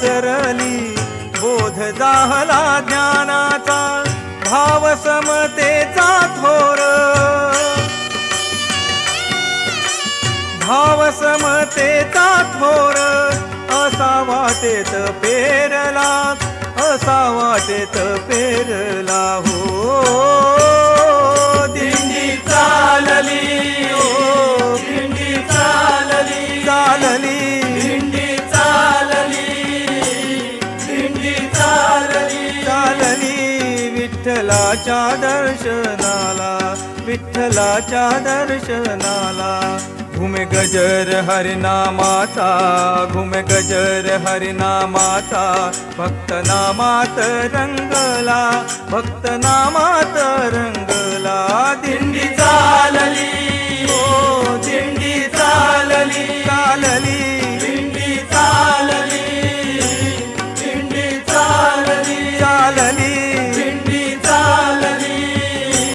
पसरली, बोध जाहला ज्ञानाचा, भाव समतेचा थोर, भाव समतेचा थोर, असा वाटेत पेरला, असा वाटेत पेरला हो. दिंडी चालली हो, दिंडी चालली, चालली दिंडी चालली, दिंडी चालली, चालली विठ्ठलाच्या दर्शनाला, विठ्ठलाच्या दर्शनाला. घुमे गजर हरिनामाचा, घुमे गजर हरिनामाचा, भक्त नामात रंगला, भक्त नामात रंगला. दिंडी चालली हो, दिंडी चालली,